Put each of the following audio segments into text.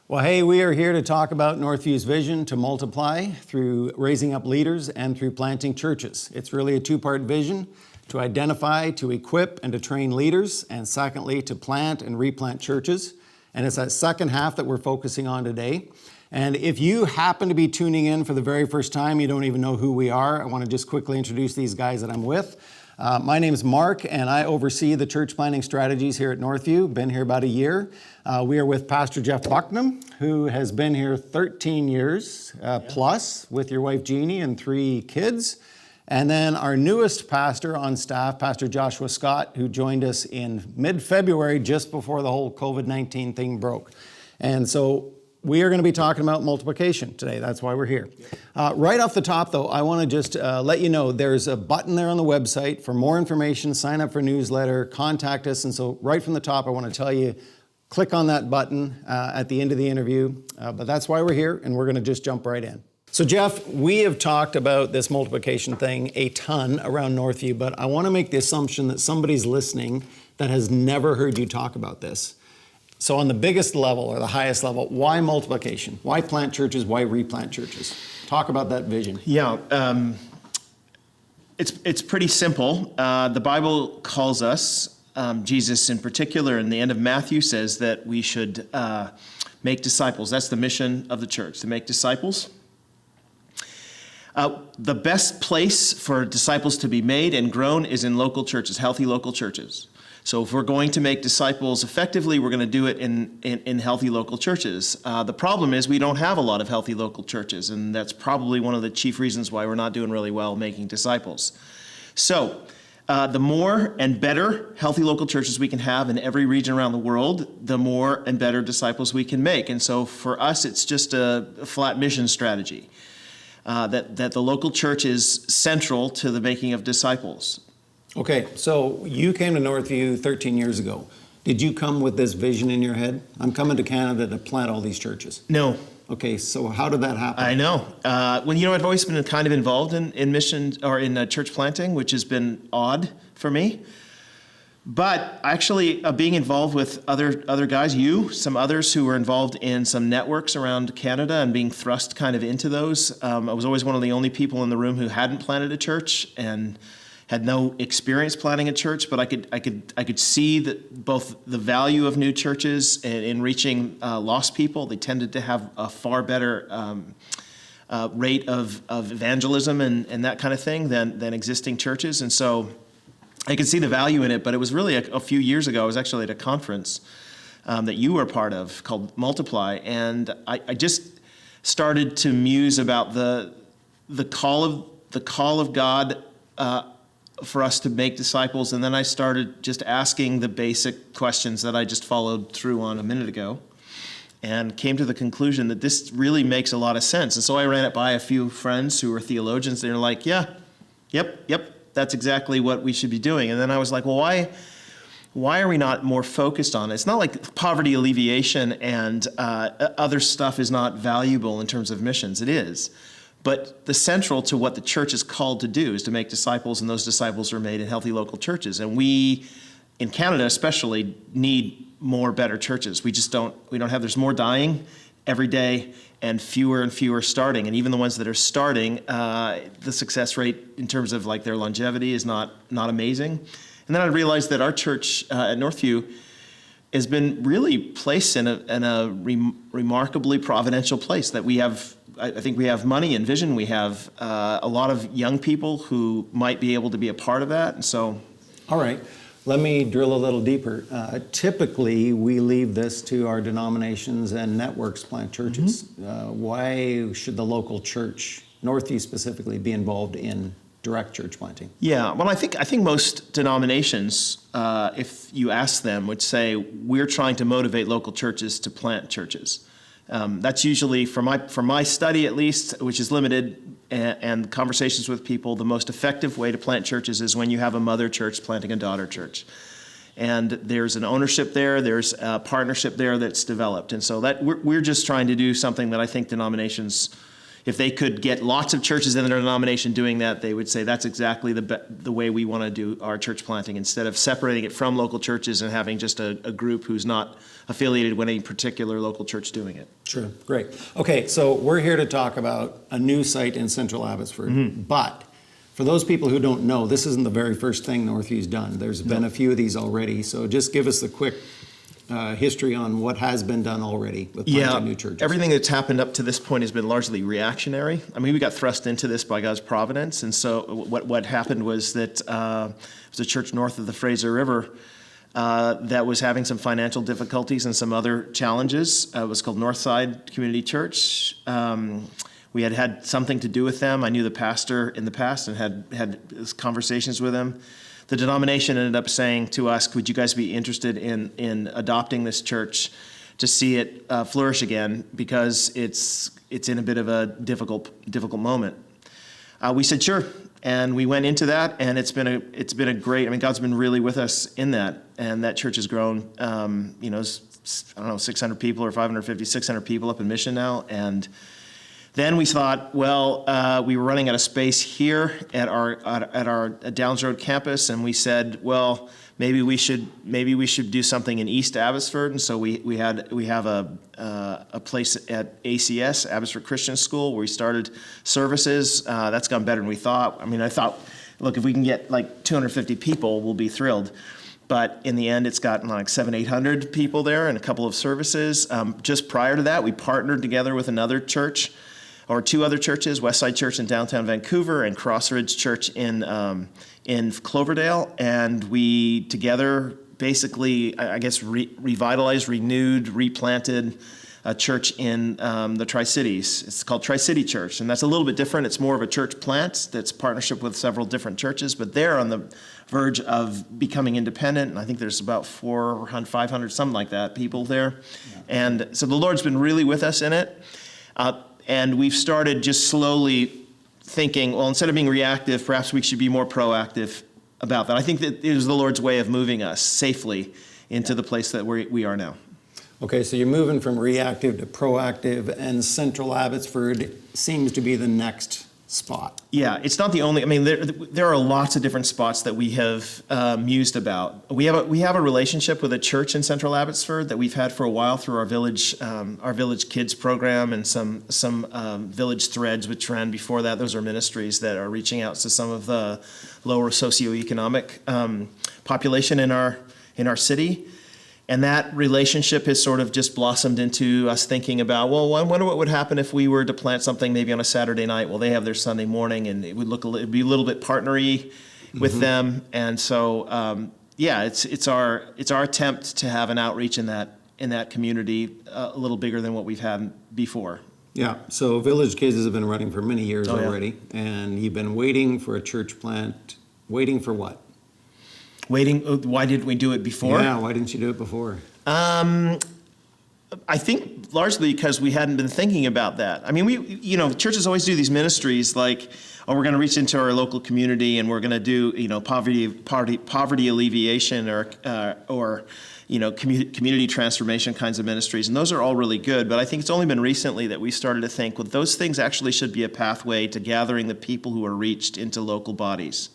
Well, hey, we are here to talk about Northview's vision to multiply through raising up leaders and through planting churches. It's really a two-part vision: to identify, to equip, and to train leaders, and secondly, to plant and replant churches. And it's that second half that we're focusing on today. And if you happen to be tuning in for the very first time, you don't even know who we are, I want to just quickly introduce these guys that I'm with. My name is Mark, and I oversee the church planting strategies here at Northview. Been here about a year. We are with Pastor Jeff Bucknam, who has been here 13 years plus with your wife Jeannie and 3 kids. And then our newest pastor on staff, Pastor Joshua Scott, who joined us in mid-February, just before the whole COVID-19 thing broke. And so we are going to be talking about multiplication today. That's why we're here. Right off the top, though, I want to just let you know there's a button there on the website for more information, sign up for newsletter, contact us. And so right from the top, I want to tell you, click on that button at the end of the interview. But that's why we're here, and we're going to just jump right in. So Jeff, we have talked about this multiplication thing a ton around Northview, but I want to make the assumption that somebody's listening that has never heard you talk about this. So on the biggest level or the highest level, why multiplication? Why plant churches? Why replant churches? Talk about that vision. Yeah, it's pretty simple. The Bible calls us, Jesus in particular, in the end of Matthew says that we should make disciples. That's the mission of the church, to make disciples. The best place for disciples to be made and grown is in local churches, healthy local churches. So if we're going to make disciples effectively, we're going to do it in healthy local churches. The problem is we don't have a lot of healthy local churches, and that's probably one of the chief reasons why we're not doing really well making disciples. So the more and better healthy local churches we can have in every region around the world, the more and better disciples we can make. And so for us, it's just a flat mission strategy, that the local church is central to the making of disciples. Okay, so you came to Northview 13 years ago. Did you come with this vision in your head? I'm coming to Canada to plant all these churches. No. Okay, so how did that happen? I know. I've always been kind of involved in mission or in church planting, which has been odd for me. But actually, being involved with other guys, some others who were involved in some networks around Canada and being thrust kind of into those. I was always one of the only people in the room who hadn't planted a church and had no experience planting a church, but I could see that both the value of new churches in reaching lost people. They tended to have a far better rate of evangelism and that kind of thing than existing churches. And so I could see the value in it, but it was really a few years ago. I was actually at a conference that you were a part of called Multiply, and I just started to muse about the call of God for us to make disciples, and then I started just asking the basic questions that I just followed through on a minute ago, and came to the conclusion that this really makes a lot of sense. And so I ran it by a few friends who were theologians. They're like, yeah, yep, that's exactly what we should be doing. And then I was like, well, why are we not more focused on it? It's not like poverty alleviation and other stuff is not valuable in terms of missions. It is. But the central to what the church is called to do is to make disciples, and those disciples are made in healthy local churches. And we, in Canada especially, need more better churches. We don't have, there's more dying every day and fewer starting. And even the ones that are starting, the success rate in terms of like their longevity is not amazing. And then I realized that our church at Northview has been really placed in a remarkably providential place, that we have, I think we have money and vision. We have a lot of young people who might be able to be a part of that. And so, all right, let me drill a little deeper. Typically, we leave this to our denominations and networks plant churches. Mm-hmm. Why should the local church, Northview specifically, be involved in direct church planting? Yeah, well, I think most denominations, if you ask them, would say we're trying to motivate local churches to plant churches. That's usually, from my study at least, which is limited, and conversations with people, the most effective way to plant churches is when you have a mother church planting a daughter church. And there's an ownership there, there's a partnership there that's developed. And so that we're just trying to do something that I think denominations if they could get lots of churches in their denomination doing that, they would say that's exactly the way we want to do our church planting, instead of separating it from local churches and having just a group who's not affiliated with any particular local church doing it. Sure, great. Okay, so we're here to talk about a new site in Central Abbotsford, but for those people who don't know, this isn't the very first thing Northview's done. There's been a few of these already, so just give us the quick history on what has been done already with planting new churches. Everything that's happened up to this point has been largely reactionary. I mean, we got thrust into this by God's providence, and so what happened was that it was a church north of the Fraser River that was having some financial difficulties and some other challenges. It was called Northside Community Church. We had something to do with them. I knew the pastor in the past and had conversations with him. The denomination ended up saying to us, would you guys be interested in adopting this church to see it flourish again, because it's in a bit of a difficult moment. We said sure, and we went into that, and it's been a great. I mean, God's been really with us in that, and that church has grown. I don't know, 600 people or 550, 600 people up in Mission now, and then we thought, well, we were running out of space here at our Downs Road campus, and we said, well, maybe we should do something in East Abbotsford. And so we have a place at ACS, Abbotsford Christian School, where we started services. That's gone better than we thought. I mean, I thought, look, if we can get like 250 people, we'll be thrilled. But in the end, it's gotten like 700-800 people there and a couple of services. Just prior to that, we partnered together with another church, or two other churches, Westside Church in downtown Vancouver and Crossridge Church in Cloverdale, and we together basically, I guess, revitalized, renewed, replanted a church in the Tri-Cities. It's called Tri-City Church, and that's a little bit different. It's more of a church plant that's partnership with several different churches, but they're on the verge of becoming independent, and I think there's about 400, 500, something like that, people there. Yeah. And so the Lord's been really with us in it. And we've started just slowly thinking, well, instead of being reactive, perhaps we should be more proactive about that. I think that it was the Lord's way of moving us safely into the place that we are now. Okay, so you're moving from reactive to proactive, and Central Abbotsford seems to be the next spot. Yeah, it's not the only. I mean, there are lots of different spots that we have mused about. We have a relationship with a church in Central Abbotsford that we've had for a while through our village kids program and some village threads which ran before that. Those are ministries that are reaching out to some of the lower socioeconomic population in our city. And that relationship has sort of just blossomed into us thinking about, well, I wonder what would happen if we were to plant something maybe on a Saturday night. Well, they have their Sunday morning, and it would it'd be a little bit partnery with them. And so, it's our attempt to have an outreach in that community a little bigger than what we've had before. Yeah. So Village Kids has been running for many years already, and you've been waiting for a church plant. Waiting for what? Waiting. Why didn't we do it before? Yeah, why didn't you do it before? I think largely because we hadn't been thinking about that. I mean, churches always do these ministries like, we're going to reach into our local community and we're going to do, poverty alleviation or community transformation kinds of ministries, and those are all really good. But I think it's only been recently that we started to think, well, those things actually should be a pathway to gathering the people who are reached into local bodies.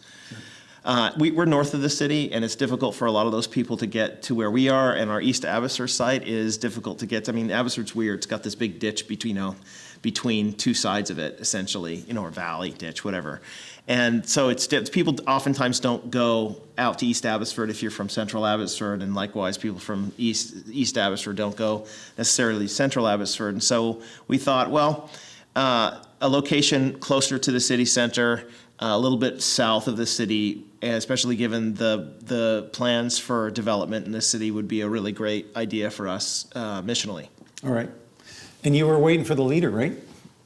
We're north of the city, and it's difficult for a lot of those people to get to where we are, and our East Abbotsford site is difficult to get to. I mean, Abbotsford's weird. It's got this big ditch between two sides of it, essentially, or valley ditch, whatever. And so people oftentimes don't go out to East Abbotsford if you're from Central Abbotsford, and likewise, people from East Abbotsford don't go necessarily to Central Abbotsford. And so we thought, well, a location closer to the city center, a little bit south of the city, especially given the plans for development in the city, would be a really great idea for us missionally. All right. And you were waiting for the leader, right?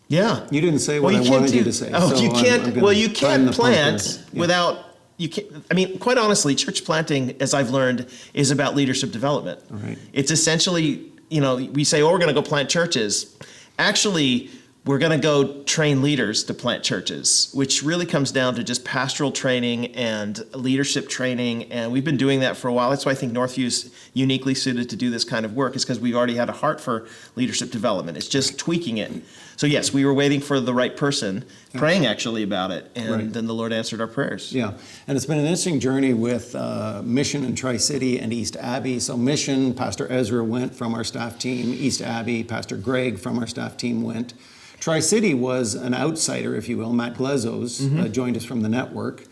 Yeah. You didn't say what I wanted you to say. Oh, so you can't. You can't plant Yeah. without. You can't. I mean, quite honestly, church planting, as I've learned, is about leadership development. All right. It's essentially, we say, we're going to go plant churches. Actually, we're going to go train leaders to plant churches, which really comes down to just pastoral training and leadership training. And we've been doing that for a while. That's why I think Northview is uniquely suited to do this kind of work, is because we've already had a heart for leadership development. It's just tweaking it. So yes, we were waiting for the right person, praying actually about it. And Right. then the Lord answered our prayers. Yeah, and it's been an interesting journey with Mission and Tri-City and East Abbey. So Mission, Pastor Ezra went from our staff team. East Abbey, Pastor Greg from our staff team went. Tri-City was an outsider, if you will. Matt Glezos joined us from the network.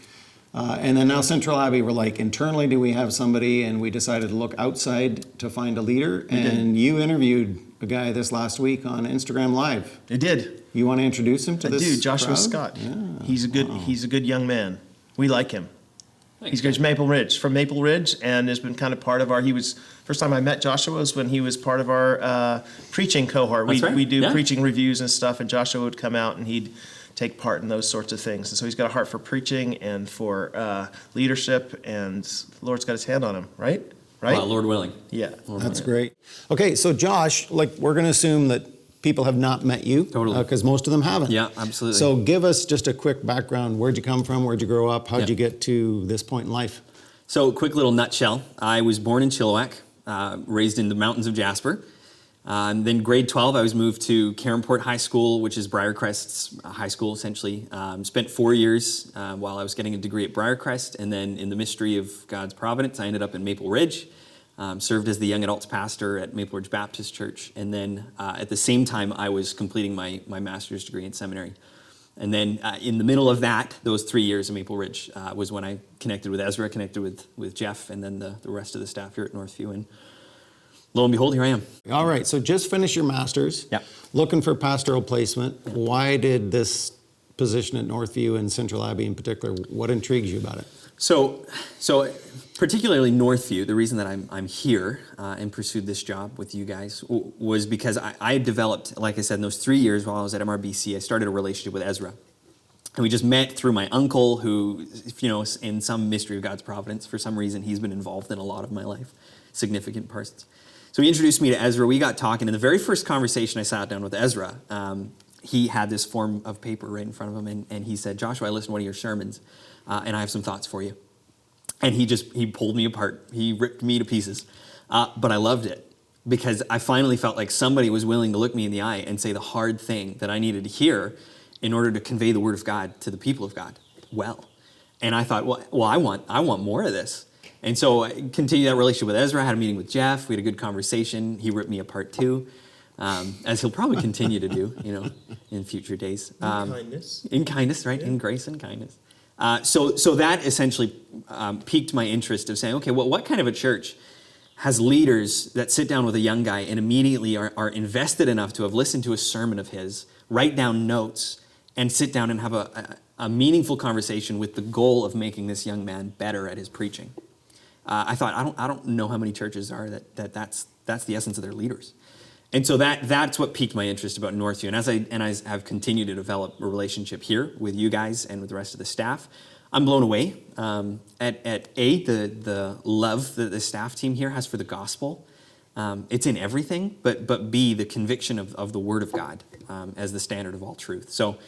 And then now Central Abbey, we're like, internally, do we have somebody? And we decided to look outside to find a leader. And you interviewed a guy this last week on Instagram Live. It did. You want to introduce him to this Dude, Joshua crowd? Scott. Yeah. He's a good young man. We like him. He's good. From Maple Ridge, and has been kind of part of our. First time I met Joshua was when he was part of our preaching cohort. That's right. We do Yeah. preaching reviews and stuff, and Joshua would come out and he'd take part in those sorts of things. And so he's got a heart for preaching and for leadership, and the Lord's got his hand on him. Right? Well, Lord willing. Yeah. Lord That's willing. great. Okay, so Josh, we're going to assume that people have not met you. Totally. Because most of them haven't. Yeah, absolutely. So give us just a quick background. Where'd you come from? Where'd you grow up? How'd Yeah. you get to this point in life? So, quick little nutshell. I was born in Chilliwack, raised in the mountains of Jasper. Then grade 12, I was moved to Caronport High School, which is Briarcrest's high school, essentially. Spent 4 years while I was getting a degree at Briarcrest. And then in the mystery of God's providence, I ended up in Maple Ridge. Served as the young adults pastor at Maple Ridge Baptist Church. And then at the same time, I was completing my master's degree in seminary. And then in the middle of that, those 3 years in Maple Ridge was when I connected with Ezra, connected with Jeff, and then the rest of the staff here at Northview. And lo and behold, here I am. All right, so just finished your master's. Yeah. Looking for pastoral placement. Why did this position at Northview and Central Abbey in particular, what intrigues you about it? So particularly Northview, the reason that I'm here and pursued this job with you guys was because I had developed, like I said, in those 3 years while I was at MRBC, I started a relationship with Ezra. And we just met through my uncle who, in some mystery of God's providence, for some reason, he's been involved in a lot of my life, significant parts. So he introduced me to Ezra. We got talking. And the very first conversation I sat down with Ezra, he had this form of paper right in front of him. And he said, Joshua, I listened to one of your sermons, and I have some thoughts for you. And he pulled me apart. He ripped me to pieces. But I loved it because I finally felt like somebody was willing to look me in the eye and say the hard thing that I needed to hear in order to convey the word of God to the people of God well. And I thought, well, I want more of this. And so I continued that relationship with Ezra. I had a meeting with Jeff. We had a good conversation. He ripped me apart too, as he'll probably continue to do, in future days. Kindness. In kindness, right? Yeah. In grace and kindness. So that essentially piqued my interest of saying, okay, well, what kind of a church has leaders that sit down with a young guy and immediately are invested enough to have listened to a sermon of his, write down notes, and sit down and have a meaningful conversation with the goal of making this young man better at his preaching? I thought, I don't know how many churches are that's the essence of their leaders. And so that's what piqued my interest about Northview. And as I have continued to develop a relationship here with you guys and with the rest of the staff, I'm blown away at the love that the staff team here has for the gospel. It's in everything, but B, the conviction of the Word of God as the standard of all truth. So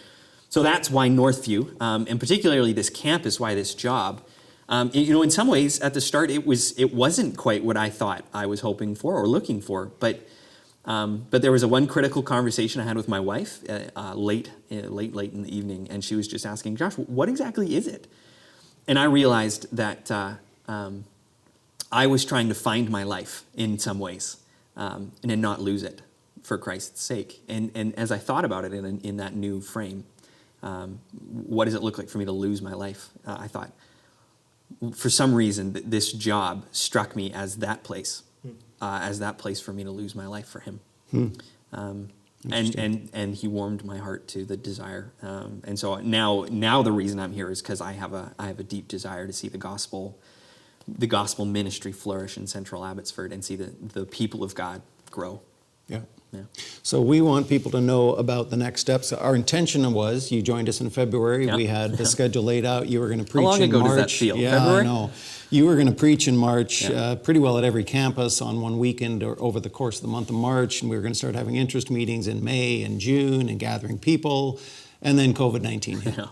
that's why Northview, and particularly this campus, why this job. In some ways, at the start, it wasn't quite what I thought I was hoping for or looking for, but there was one critical conversation I had with my wife late in the evening, and she was just asking, Josh, what exactly is it? And I realized that I was trying to find my life in some ways and then not lose it for Christ's sake. And as I thought about it in that new frame, what does it look like for me to lose my life? I thought, for some reason, this job struck me as that place. As that place for me to lose my life for him. And he warmed my heart to the desire. And so now the reason I'm here is because I have a deep desire to see the gospel ministry flourish in Central Abbotsford and see the people of God grow. Yeah. Yeah. So we want people to know about the next steps. Our intention was, you joined us in February. Yeah. We had the schedule laid out. You were going to preach long in ago March. does that feel? Yeah, February? I know. You were going to preach in March, Yeah. pretty well at every campus on one weekend or over the course of the month of March. And we were going to start having interest meetings in May and June and gathering people. And then COVID-19 hit. Yeah.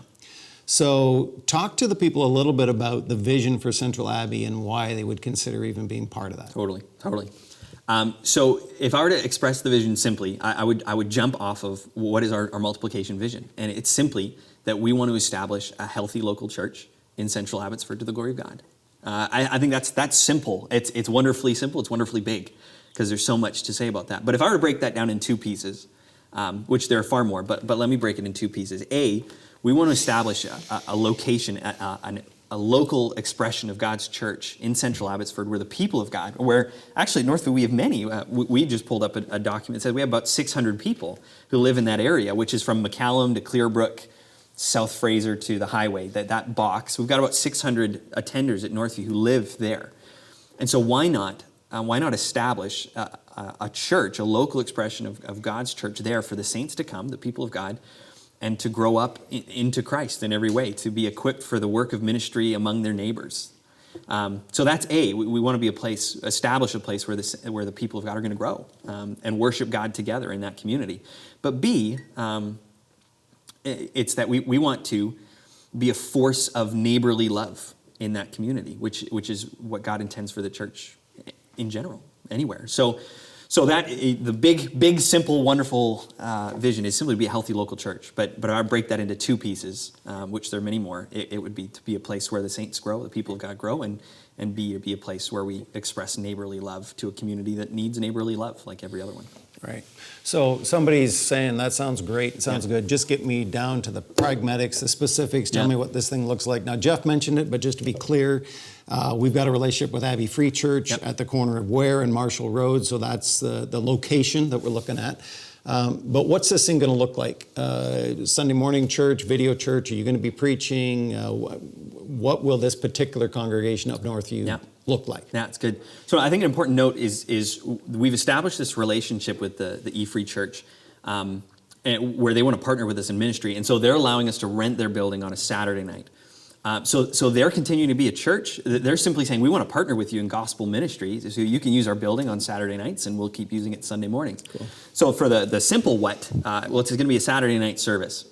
So talk to the people a little bit about the vision for Central Abbey and why they would consider even being part of that. Totally. So if I were to express the vision simply, I would jump off of what is our multiplication vision. And it's simply that we want to establish a healthy local church in Central Abbotsford to the glory of God. I think that's simple. It's wonderfully simple. It's wonderfully big because there's so much to say about that. But if I were to break that down in two pieces, which there are far more, but let me break it in two pieces. A, we want to establish a location, a local expression of God's church in Central Abbotsford where the people of God, where actually at Northview we have many. We just pulled up a document that says we have about 600 people who live in that area, which is from McCallum to Clearbrook, South Fraser to the highway, that box. We've got about 600 attenders at Northview who live there. And so why not establish a church, a local expression of God's church there for the saints to come, the people of God, and to grow up into Christ in every way, to be equipped for the work of ministry among their neighbors. So that's A. We want to be establish a place where the people of God are going to grow and worship God together in that community. But B, it's that we want to be a force of neighborly love in that community, which is what God intends for the church in general, anywhere. So that the big, simple, wonderful vision is simply to be a healthy local church. But I break that into two pieces, which there are many more. It would be to be a place where the saints grow, the people of God grow, and B, to be a place where we express neighborly love to a community that needs neighborly love, like every other one. Right. So somebody's saying, that sounds great, it sounds good. Just get me down to the pragmatics, the specifics. Tell me what this thing looks like. Now, Jeff mentioned it, but just to be clear, we've got a relationship with Abbey Free Church at the corner of Ware and Marshall Road. So that's the location that we're looking at. But what's this thing going to look like? Sunday morning church, video church? Are you going to be preaching? What will this particular congregation of Northview look like? Yeah, it's good. So I think an important note is we've established this relationship with the E-Free Church where they want to partner with us in ministry. And so they're allowing us to rent their building on a Saturday night. So they're continuing to be a church. They're simply saying, we want to partner with you in gospel ministry, so you can use our building on Saturday nights, and we'll keep using it Sunday mornings. Cool. So for the simple it's going to be a Saturday night service.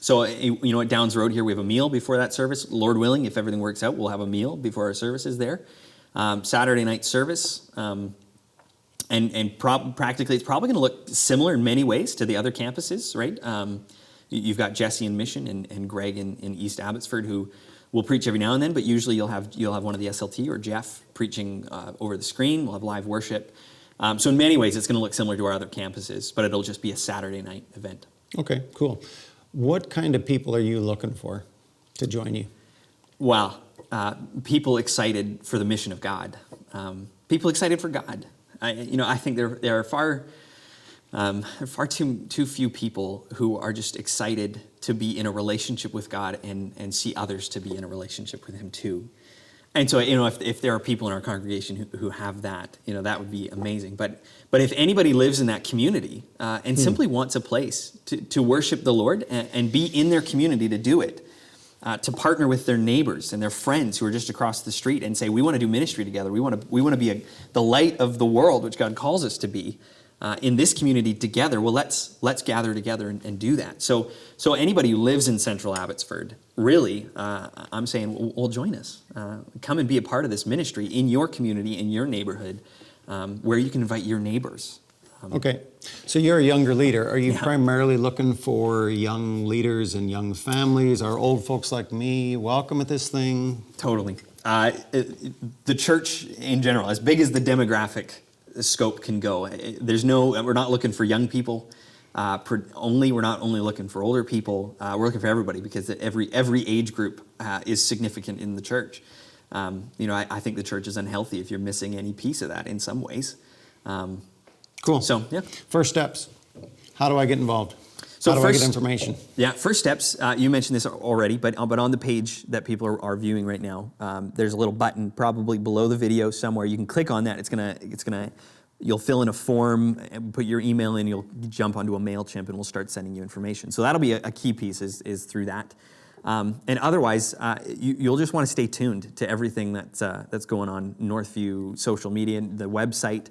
So at Downs Road here, we have a meal before that service. Lord willing, if everything works out, we'll have a meal before our services there. Saturday night service. Practically, it's probably going to look similar in many ways to the other campuses, right? You've got Jesse in Mission and Greg in East Abbotsford who will preach every now and then, but usually you'll have one of the SLT or Jeff preaching over the screen. We'll have live worship. So in many ways, it's going to look similar to our other campuses, but it'll just be a Saturday night event. Okay, cool. What kind of people are you looking for to join you? Wow. People excited for the mission of God. People excited for God. I think there are far too few people who are just excited to be in a relationship with God and see others to be in a relationship with Him too. And so, if there are people in our congregation who have that, that would be amazing. But if anybody lives in that community and simply wants a place to worship the Lord and be in their community to do it, to partner with their neighbors and their friends who are just across the street and say, we want to do ministry together. We want to be the light of the world, which God calls us to be. In this community together, well, let's gather together and do that. So anybody who lives in Central Abbotsford, really, I'm saying, well, join us. Come and be a part of this ministry in your community, in your neighborhood, where you can invite your neighbors. Okay, so you're a younger leader. Are you primarily looking for young leaders and young families? Are old folks like me welcome at this thing? Totally. The church in general, as big as the demographic scope can go. We're not looking for young people only. We're not only looking for older people. We're looking for everybody because every age group is significant in the church. I think the church is unhealthy if you're missing any piece of that in some ways. Cool. So, yeah. First steps. How do I get involved? So How do I get information? Yeah, first steps, you mentioned this already, but on the page that people are viewing right now, there's a little button probably below the video somewhere. You can click on that. It's gonna You'll fill in a form and put your email in. You'll jump onto a MailChimp, and we'll start sending you information. So that'll be a key piece is through that. And otherwise, you'll just want to stay tuned to everything that's going on Northview social media, the website.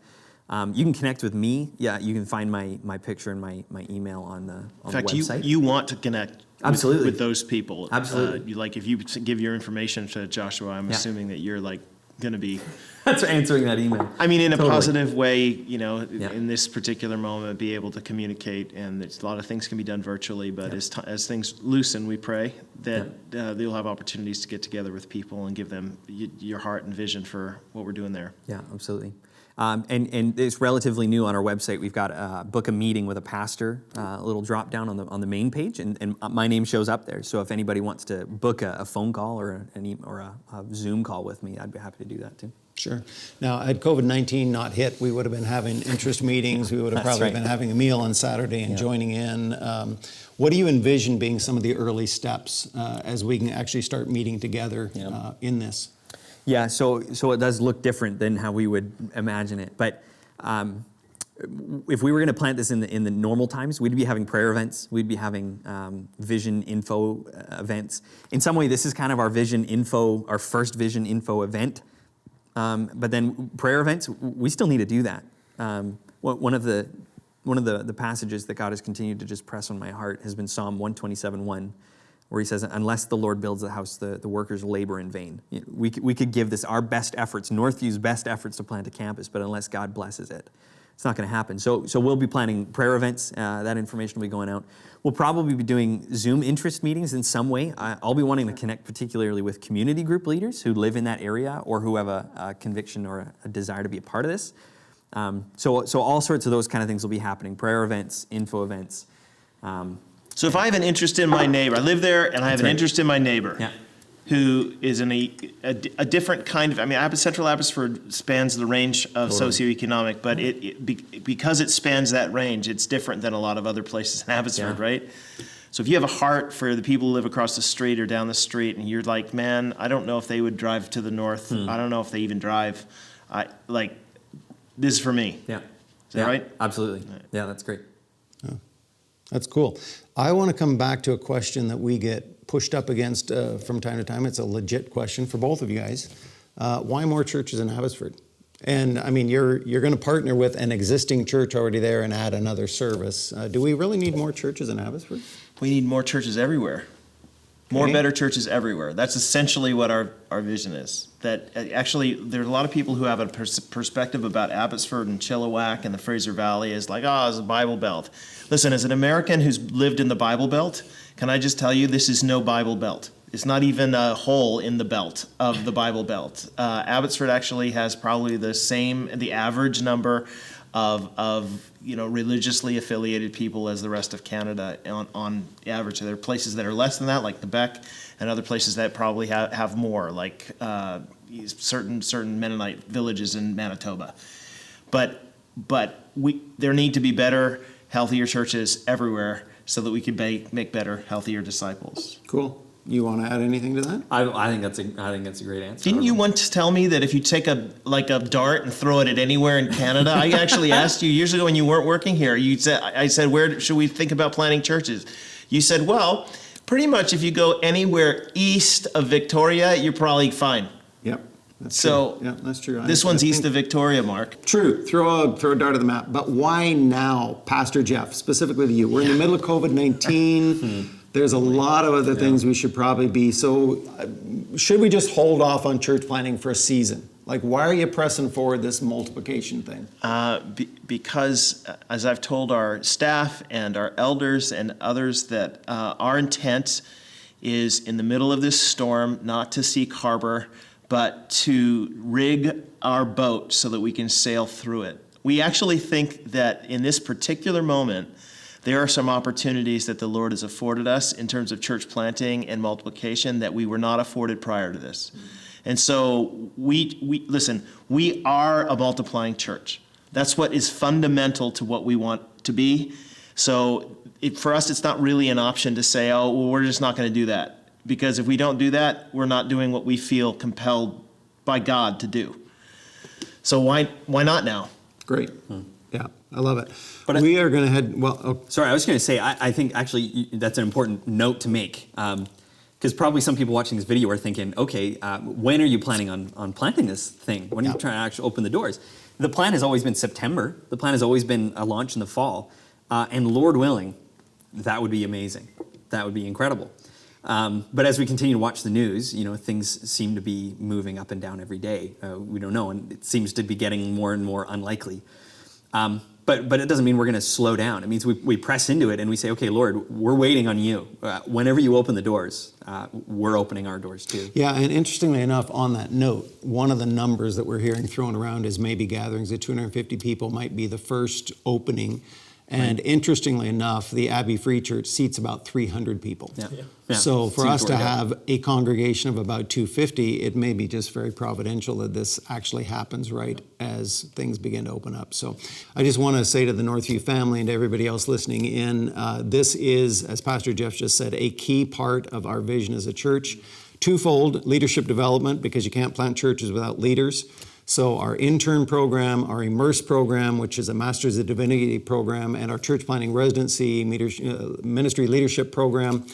You can connect with me. Yeah, you can find my picture and my email on the In fact, website. you want to connect Absolutely. with those people. Absolutely. If you give your information to Joshua, I'm assuming that you're like going to be, That's answering that email. I mean, in a Totally. positive way, Yeah. in this particular moment, be able to communicate. And a lot of things can be done virtually, but as things loosen, we pray that you'll have opportunities to get together with people and give them your heart and vision for what we're doing there. Yeah, absolutely. And it's relatively new on our website. We've got book a meeting with a pastor, a little drop down on the main page, and my name shows up there. So if anybody wants to book a phone call or a Zoom call with me, I'd be happy to do that too. Sure. Now, had COVID-19 not hit, we would have been having interest meetings. We would have That's probably right. been having a meal on Saturday and joining in. What do you envision being some of the early steps as we can actually start meeting together in this? Yeah, so it does look different than how we would imagine it. But if we were going to plant this in the normal times, we'd be having prayer events. We'd be having vision info events. In some way, this is kind of our first vision info event. But then prayer events, we still need to do that. One of the passages that God has continued to just press on my heart has been Psalm 127:1. Where he says, unless the Lord builds the house, the workers labor in vain. We could give this our best efforts, Northview's best efforts to plant a campus, but unless God blesses it, it's not going to happen. So we'll be planning prayer events. That information will be going out. We'll probably be doing Zoom interest meetings in some way. I'll be wanting to connect particularly with community group leaders who live in that area or who have a conviction or a desire to be a part of this. So all sorts of those kind of things will be happening. Prayer events, info events. So if I have an interest in my neighbor, I live there and I have an right. interest in my neighbor Yeah. who is in a different kind of, Central Abbotsford spans the range of socioeconomic, but because it spans that range, it's different than a lot of other places in Abbotsford, Yeah. right? So if you have a heart for the people who live across the street or down the street and you're like, man, I don't know if they would drive to the north. I don't know if they even drive. This is for me. Yeah. Is that right? Absolutely. Yeah, that's great. That's cool. I want to come back to a question that we get pushed up against from time to time. It's a legit question for both of you guys. Why more churches in Abbotsford? And I mean, you're going to partner with an existing church already there and add another service. Do we really need more churches in Abbotsford? We need more churches everywhere. More Okay. better churches everywhere. That's essentially what our vision is. That actually, there's a lot of people who have a perspective about Abbotsford and Chilliwack and the Fraser Valley as like, it's a Bible Belt. Listen, as an American who's lived in the Bible Belt, can I just tell you, this is no Bible Belt. It's not even a hole in the belt of the Bible Belt. Abbotsford actually has probably the average number of religiously affiliated people as the rest of Canada on average. There are places that are less than that, like Quebec, and other places that probably have more, like certain Mennonite villages in Manitoba. But there need to be better, healthier churches everywhere so that we can make better, healthier disciples. Cool. You want to add anything to that? I think that's a great answer. Didn't you once tell me that if you take a dart and throw it at anywhere in Canada? I actually asked you years ago when you weren't working here. I said, where should we think about planting churches? You said, well, pretty much if you go anywhere east of Victoria, you're probably fine. Yep. That's So true. Yeah, that's true. This one's east of Victoria, Mark. True. Throw a dart at the map. But why now, Pastor Jeff, specifically to you? We're in the middle of COVID-19. There's a lot of other things we should probably be. So should we just hold off on church planting for a season? Like, why are you pressing forward this multiplication thing? Because, as I've told our staff and our elders and others, that our intent is in the middle of this storm not to seek harbor, but to rig our boat so that we can sail through it. We actually think that in this particular moment, there are some opportunities that the Lord has afforded us in terms of church planting and multiplication that we were not afforded prior to this. And so we are a multiplying church. That's what is fundamental to what we want to be. So for us, it's not really an option to say, we're just not going to do that. Because if we don't do that, we're not doing what we feel compelled by God to do. So why not now? Great. Yeah, I love it. But We are going to head, well, oh, Sorry, I was going to say, I think actually that's an important note to make. Because probably some people watching this video are thinking, okay, when are you planning on planting this thing? When are you trying to actually open the doors? The plan has always been September. The plan has always been a launch in the fall. And Lord willing, that would be amazing. That would be incredible. But as we continue to watch the news, things seem to be moving up and down every day. We don't know, and it seems to be getting more and more unlikely. But it doesn't mean we're going to slow down. It means we press into it and we say, okay, Lord, we're waiting on you. Whenever you open the doors, we're opening our doors too. yeah, and interestingly enough, on that note, one of the numbers that we're hearing thrown around is maybe gatherings of 250 people might be the first opening. And interestingly enough, the Abbey Free Church seats about 300 people. Yeah. So for Seems us to worked out. have a congregation of about 250, it may be just very providential that this actually happens right as things begin to open up. So I just want to say to the Northview family and to everybody else listening in, this is, as Pastor Jeff just said, a key part of our vision as a church. Twofold: leadership development, because you can't plant churches without leaders. So our intern program, our Immerse program, which is a Masters of Divinity program, and our church planting residency, ministry leadership program,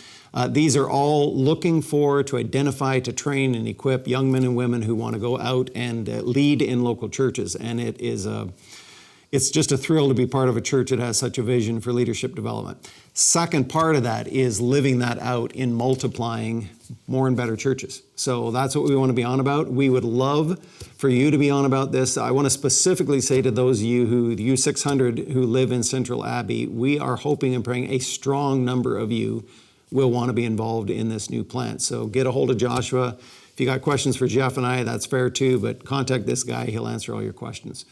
these are all looking to identify, to train, and equip young men and women who want to go out and lead in local churches. And it's just a thrill to be part of a church that has such a vision for leadership development. Second part of that is living that out in multiplying more and better churches. So that's what we want to be on about. We would love for you to be on about this. I want to specifically say to those of you 600 who live in Central Abbey, we are hoping and praying a strong number of you will want to be involved in this new plant. So get a hold of Joshua. If you got questions for Jeff and I, that's fair too, but contact this guy. He'll answer all your questions.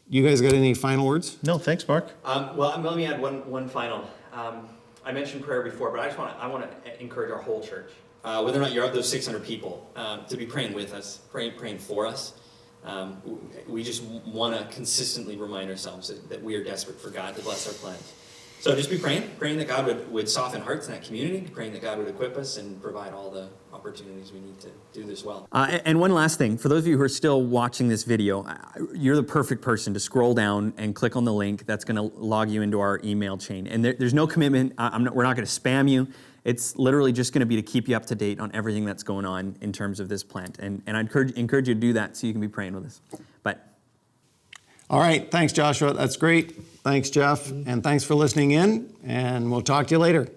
You guys got any final words? No, thanks, Mark. Well, let me add one final. I mentioned prayer before, but I want to encourage our whole church, whether or not you're of those 600 people, to be praying with us, praying for us. We just want to consistently remind ourselves that we are desperate for God to bless our plans. So just be praying that God would soften hearts in that community, praying that God would equip us and provide all the opportunities we need to do this well. And one last thing, for those of you who are still watching this video, you're the perfect person to scroll down and click on the link that's going to log you into our email chain. And there's no commitment. We're not going to spam you. It's literally just going to be to keep you up to date on everything that's going on in terms of this plant. And I encourage you to do that so you can be praying with us. But All right. Thanks, Joshua. That's great. Thanks, Jeff. And thanks for listening in. And we'll talk to you later.